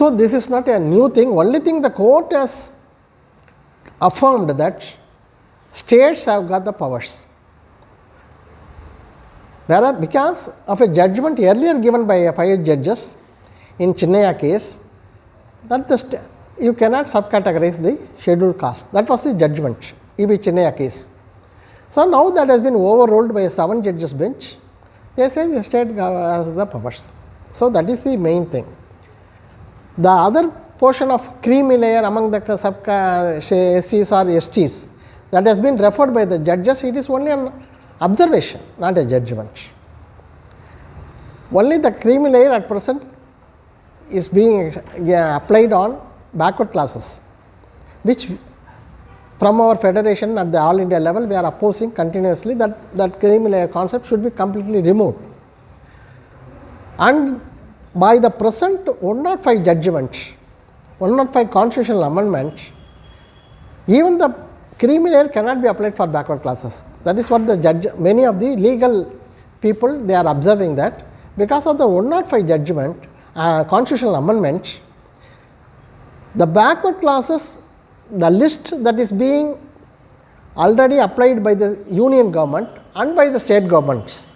So, this is not a new thing, only thing the court has affirmed that states have got the powers. Whereas, because of a judgment earlier given by 5 judges in Chinnaya case, that you cannot subcategorize the scheduled caste. That was the judgment in the Chinnaya case. So, now that has been overruled by a 7 judges bench, they say the state has the powers. So, that is the main thing. The other portion of creamy layer among the SCs or STs that has been referred by the judges, it is only an observation, not a judgment. Only the creamy layer at present is being applied on backward classes, which from our federation at the all India level we are opposing continuously that creamy layer concept should be completely removed. And by the present 105 judgments, 105 constitutional amendments, even the creamy layer cannot be applied for backward classes. That is what the many of the legal people they are observing, that because of the 105 judgment constitutional amendments, the backward classes, the list that is being already applied by the union government and by the state governments.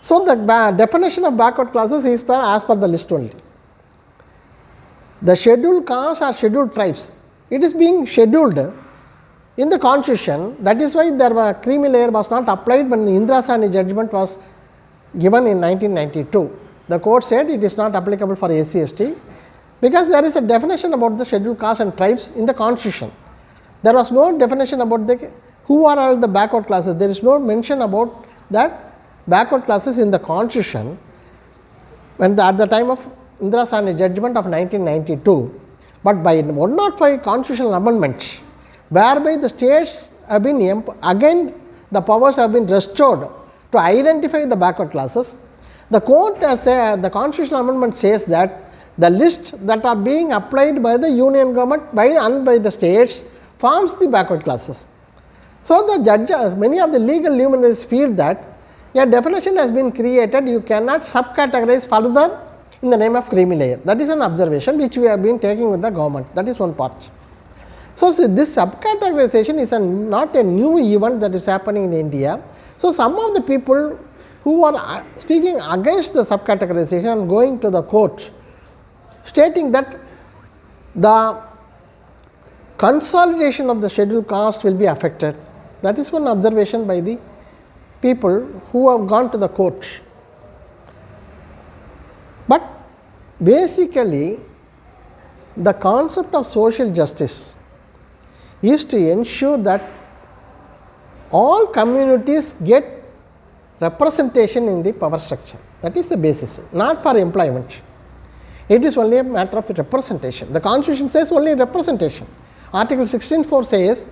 So, the definition of backward classes is as per the list only. The scheduled castes or scheduled tribes, it is being scheduled in the constitution. That is why there was creamy layer was not applied when the Indira Sahni judgment was given in 1992. The court said it is not applicable for SC/ST because there is a definition about the scheduled castes and tribes in the constitution. There was no definition about who are all the backward classes. There is no mention about that backward classes in the constitution when at the time of Indira Sahni judgment of 1992, but by 105 constitutional amendments, whereby the states have been again the powers have been restored to identify the backward classes. The court has the constitutional amendment says that the list that are being applied by the union government and by the states forms the backward classes. So, the judges, many of the legal luminaries feel that a definition has been created, you cannot subcategorize further in the name of creamy layer. That is an observation which we have been taking with the government. That is one part. So, this subcategorization is not a new event that is happening in India. So, some of the people who are speaking against the subcategorization and going to the court, stating that the consolidation of the scheduled caste will be affected. That is one observation by the people who have gone to the court. But basically, the concept of social justice is to ensure that all communities get representation in the power structure. That is the basis, not for employment. It is only a matter of representation. The constitution says only representation. Article 16(4) says,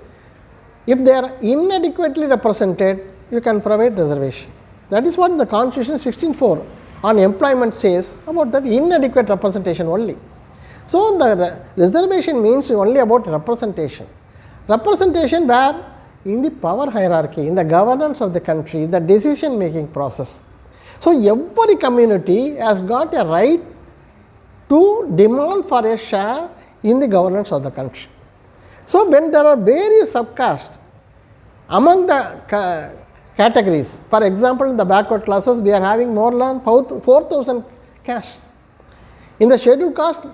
if they are inadequately represented, you can provide reservation. That is what the constitution 16(4) on employment says about that inadequate representation only. So, the reservation means only about representation. Representation where in the power hierarchy, in the governance of the country, the decision making process. So, every community has got a right to demand for a share in the governance of the country. So, when there are various subcastes among the categories, for example, in the backward classes, we are having more than 4,000 castes. In the scheduled caste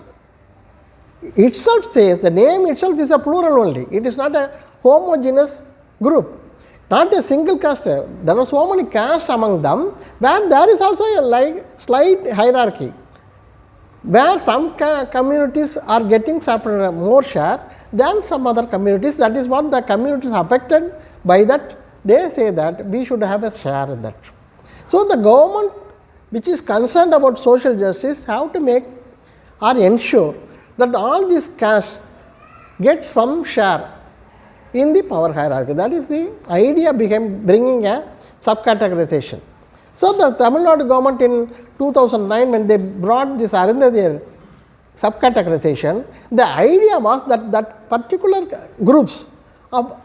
itself says, the name itself is a plural only, it is not a homogeneous group, not a single caste. There are so many castes among them, where there is also a slight hierarchy, where some communities are getting more share than some other communities. That is what the communities affected by that, they say that we should have a share in that. So, the government which is concerned about social justice have to make or ensure that all these castes get some share in the power hierarchy. That is the idea behind bringing a subcategorization. So, the Tamil Nadu government in 2009, when they brought this Arundhati subcategorization, the idea was that particular groups of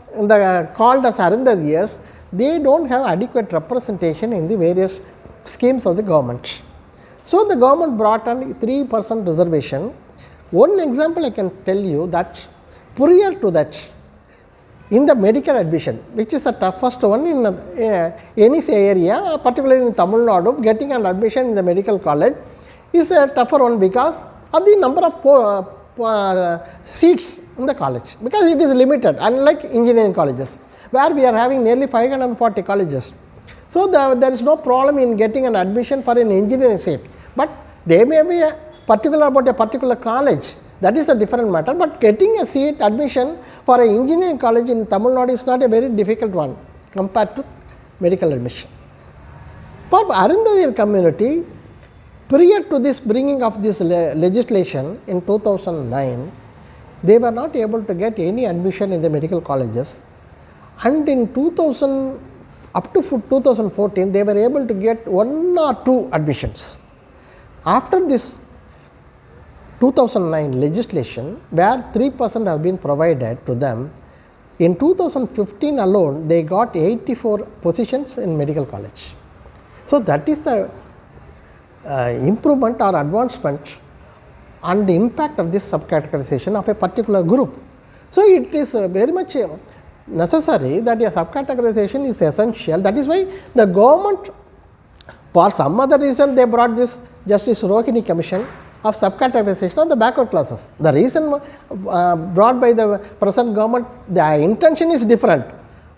called as Arundhatiyas, they do not have adequate representation in the various schemes of the government. So, the government brought on 3% reservation One example I can tell you that prior to that, in the medical admission, which is the toughest one in any area, particularly in Tamil Nadu, getting an admission in the medical college is a tougher one because of the number of seats in the college, because it is limited, unlike engineering colleges, where we are having nearly 540 colleges. So, there is no problem in getting an admission for an engineering seat, but they may be particular about a particular college, that is a different matter, but getting a seat admission for an engineering college in Tamil Nadu is not a very difficult one compared to medical admission. For Arundhathir community, prior to this bringing of this legislation in 2009, they were not able to get any admission in the medical colleges, and in 2000 up to 2014 they were able to get 1 or 2 admissions. After this 2009 legislation, where 3% have been provided to them, in 2015 alone they got 84 positions in medical college. So, that is the improvement or advancement and the impact of this subcategorization of a particular group. So, it is very much necessary that a subcategorization is essential. That is why the government, for some other reason, they brought this Justice Rohini Commission of subcategorization of the backward classes. The reason brought by the present government, the intention is different,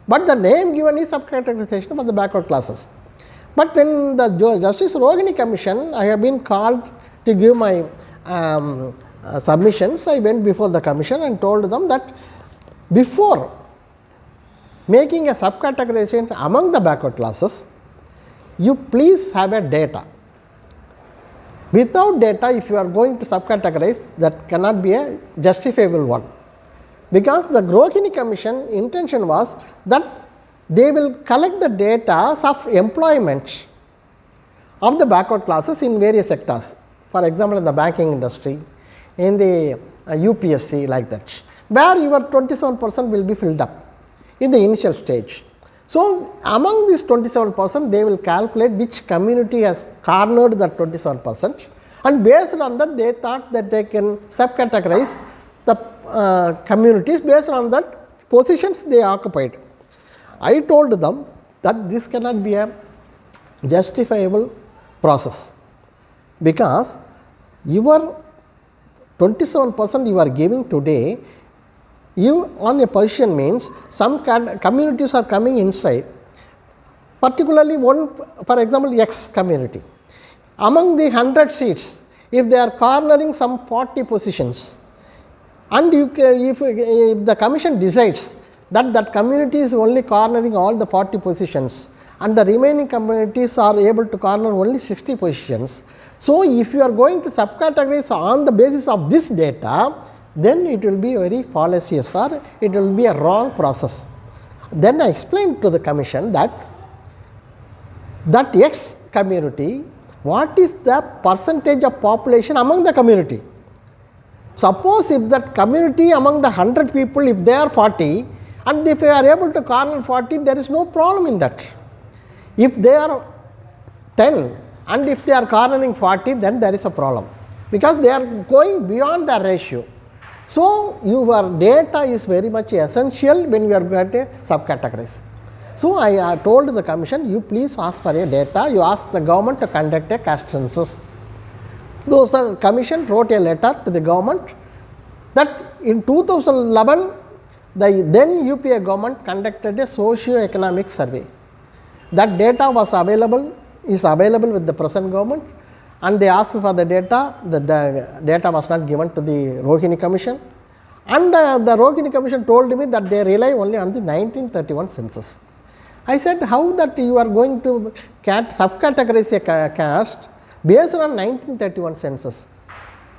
but the name given is subcategorization of the backward classes. But when the Justice Rohini Commission, I have been called to give my submissions, I went before the commission and told them that before making a subcategorization among the backward classes, you please have a data. Without data, if you are going to subcategorize, that cannot be a justifiable one, because the Rohini Commission intention was that they will collect the data of employment of the backward classes in various sectors. For example, in the banking industry, in the UPSC, like that, where your 27% will be filled up in the initial stage. So, among this 27%, they will calculate which community has cornered that 27%, and based on that they thought that they can subcategorize the communities based on that positions they occupied. I told them that this cannot be a justifiable process, because your 27% you are giving today, you on a position means some communities are coming inside, particularly one, for example, X community. Among the 100 seats, if they are cornering some 40 positions, and if the commission decides that that community is only cornering all the 40 positions and the remaining communities are able to corner only 60 positions. So, if you are going to subcategorize on the basis of this data, then it will be very fallacious or it will be a wrong process. Then I explained to the commission that X community, what is the percentage of population among the community? Suppose if that community among the 100 people, if they are 40, and if they are able to corner 40, there is no problem in that. If they are 10 and if they are cornering 40, then there is a problem, because they are going beyond the ratio. So, your data is very much essential when we are going to subcategorize. So, I told the commission, you please ask for a data, you ask the government to conduct a caste census. Those commission wrote a letter to the government that in 2011, the then UPA government conducted a socio-economic survey. That data was available, is available with the present government, and they asked for the data. The data was not given to the Rohini Commission, and the Rohini Commission told me that they rely only on the 1931 census. I said, how that you are going to subcategorize a caste based on 1931 census?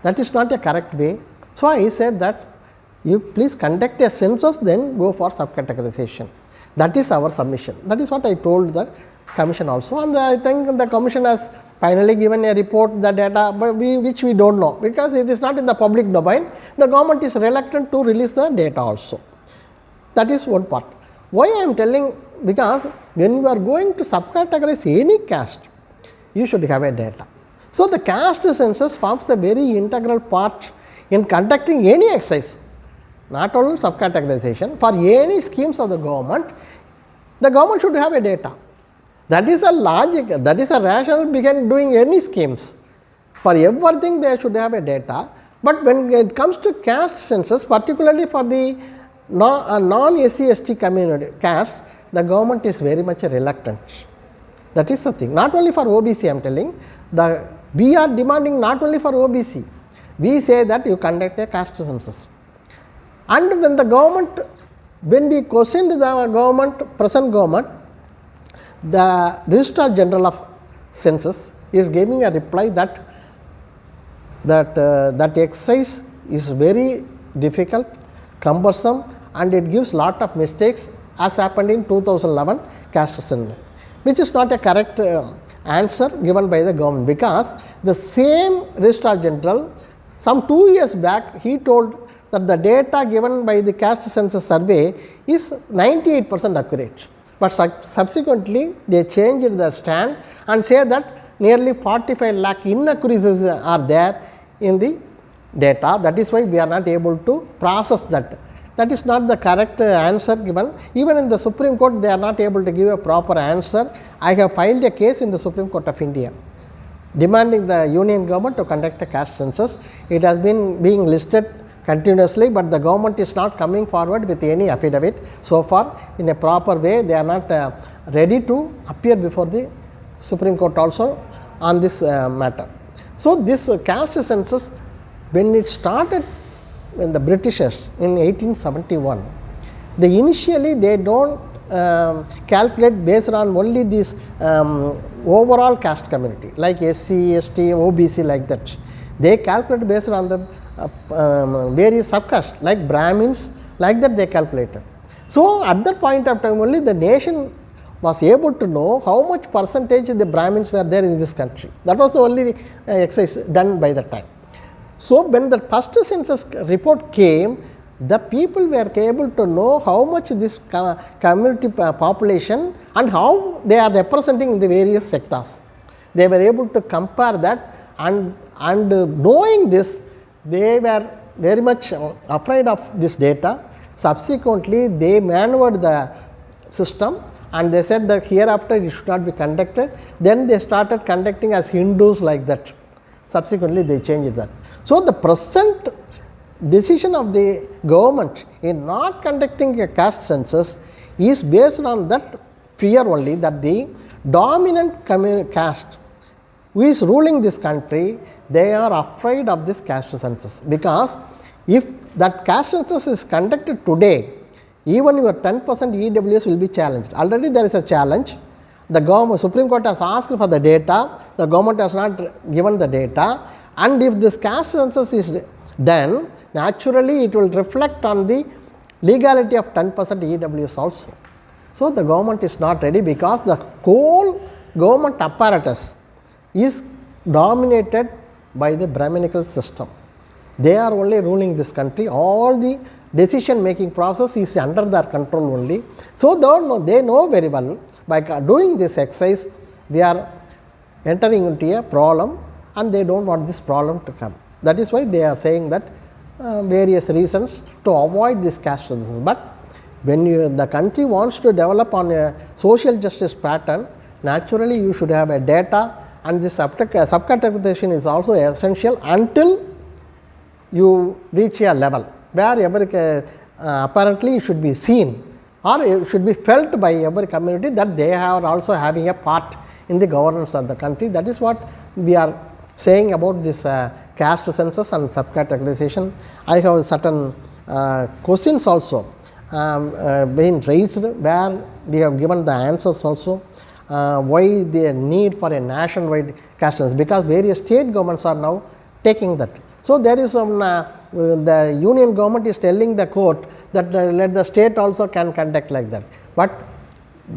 That is not a correct way. So, I said that you please conduct a census, then go for subcategorization. That is our submission. That is what I told the commission also, and I think the commission has finally given a report, the data, which we do not know, because it is not in the public domain. The government is reluctant to release the data also. That is one part. Why I am telling? Because when you are going to subcategorize any caste, you should have a data. So, the caste census forms the very integral part in conducting any exercise, not only subcategorization, for any schemes of the government should have a data. That is a logic, that is a rationale behind doing any schemes. For everything they should have a data, but when it comes to caste census, particularly for the non-SC/ST community caste, the government is very much reluctant. That is the thing. Not only for OBC, I am telling, we are demanding not only for OBC. We say that you conduct a caste census. And when the government, when we questioned the government, present government, the Registrar General of Census is giving a reply that exercise is very difficult, cumbersome, and it gives lot of mistakes, as happened in 2011 caste census, which is not a correct answer given by the government, because the same Registrar General some 2 years back he told that the data given by the caste census survey is 98% accurate, but subsequently they changed the stand and say that nearly 45 lakh inaccuracies are there in the data. That is why we are not able to process that. That is not the correct answer given. Even in the Supreme Court, they are not able to give a proper answer. I have filed a case in the Supreme Court of India demanding the union government to conduct a caste census. It has been being listed continuously, but the government is not coming forward with any affidavit so far in a proper way. They are not ready to appear before the Supreme Court also on this matter. So, this caste census, when it started in the Britishers in 1871, initially they do not calculate based on only this overall caste community like SC, ST, OBC like that. They calculate based on the various subcastes like Brahmins, like that they calculated. So, at that point of time only the nation was able to know how much percentage the Brahmins were there in this country. That was the only exercise done by that time. So, when the first census report came, the people were able to know how much this community population and how they are representing in the various sectors. They were able to compare that, and knowing this, they were very much afraid of this data. Subsequently, they maneuvered the system and they said that hereafter it should not be conducted. Then they started conducting as Hindus like that. Subsequently, they changed that. So, the present decision of the government in not conducting a caste census is based on that fear only, that the dominant caste who is ruling this country, they are afraid of this caste census, because if that caste census is conducted today, even your 10% EWS will be challenged. Already there is a challenge. The government, Supreme Court has asked for the data, the government has not given the data, and if this caste census is done, naturally it will reflect on the legality of 10% EWS also. So, the government is not ready, because the whole government apparatus is dominated by the Brahminical system. They are only ruling this country. All the decision making process is under their control only. So, they know very well, by doing this exercise we are entering into a problem, and they do not want this problem to come. That is why they are saying that various reasons to avoid this caste census. But when the country wants to develop on a social justice pattern, naturally you should have a data, and this subcategorization is also essential until you reach a level where every apparently it should be seen, or it should be felt by every community that they are also having a part in the governance of the country. That is what we are saying about this caste census and subcategorization. I have certain questions also being raised, where we have given the answers also. Why the need for a nationwide caste census, because various state governments are now taking that. So, there is some the union government is telling the court that let the state also can conduct like that, but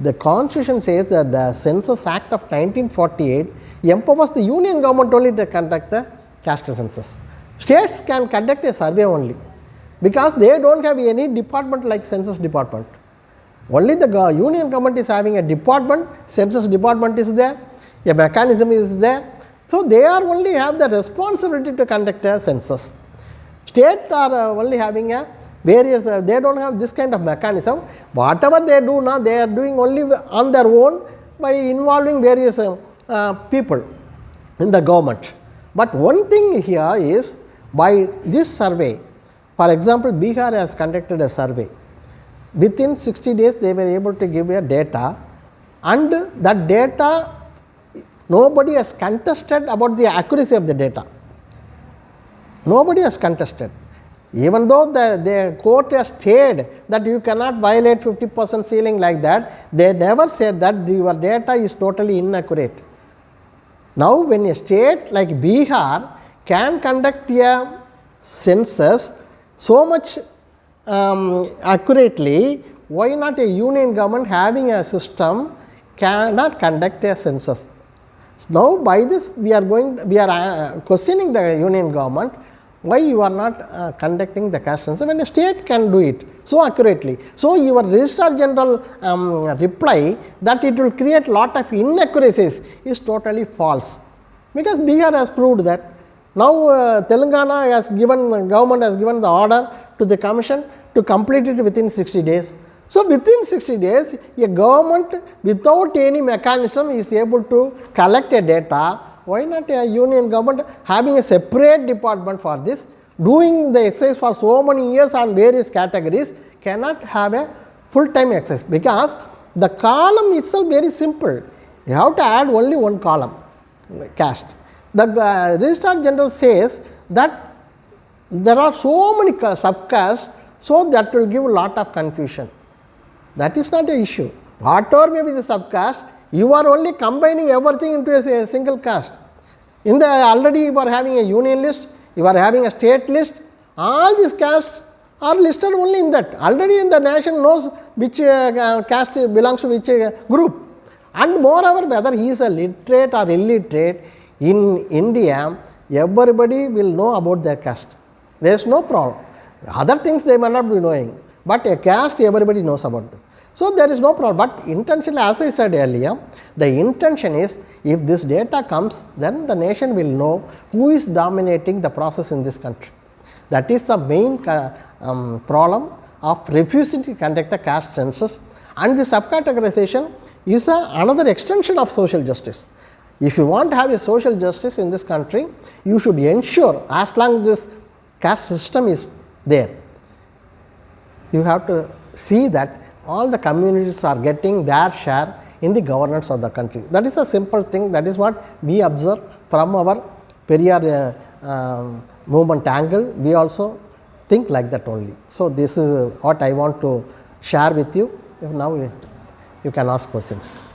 the constitution says that the Census Act of 1948 empowers the union government only to conduct the caste census. States can conduct a survey only, because they do not have any department like census department. Only the union government is having a department, census department is there, a mechanism is there. So, they are only have the responsibility to conduct a census. States are only having a various, they do not have this kind of mechanism. Whatever they do now, they are doing only on their own by involving various people in the government. But one thing here is, by this survey, for example, Bihar has conducted a survey. Within 60 days, they were able to give a data, and that data, nobody has contested about the accuracy of the data. Nobody has contested. Even though the court has stated that you cannot violate 50% ceiling like that, they never said that your data is totally inaccurate. Now, when a state like Bihar can conduct a census so much accurately, why not a union government having a system cannot conduct a census? Now, by this we are questioning the union government, why you are not conducting the caste census when the state can do it so accurately. So, your Registrar General reply that it will create lot of inaccuracies is totally false, because Bihar has proved that. Now, Telangana has given, the government has given the order to the commission to complete it within 60 days. So, within 60 days, a government without any mechanism is able to collect a data. Why not a union government having a separate department for this, doing the exercise for so many years on various categories, cannot have a full time exercise, because the column itself very simple. You have to add only one column, caste. The Registrar General says that there are so many subcastes, so that will give a lot of confusion. That is not an issue. Whatever may be the subcaste, you are only combining everything into a single caste. In the already you are having a union list, you are having a state list, all these castes are listed only in that. Already in the nation knows which caste belongs to which group. And moreover, whether he is a literate or illiterate, in India, everybody will know about their caste. There is no problem. Other things they may not be knowing, but a caste everybody knows about them. So, there is no problem, but intentionally, as I said earlier, the intention is, if this data comes, then the nation will know who is dominating the process in this country. That is the main problem of refusing to conduct a caste census, and the subcategorization is another extension of social justice. If you want to have a social justice in this country, you should ensure, as long as this caste system is there, you have to see that all the communities are getting their share in the governance of the country. That is a simple thing, that is what we observe from our Periyar movement angle. We also think like that only. So, this is what I want to share with you. Now, you can ask questions.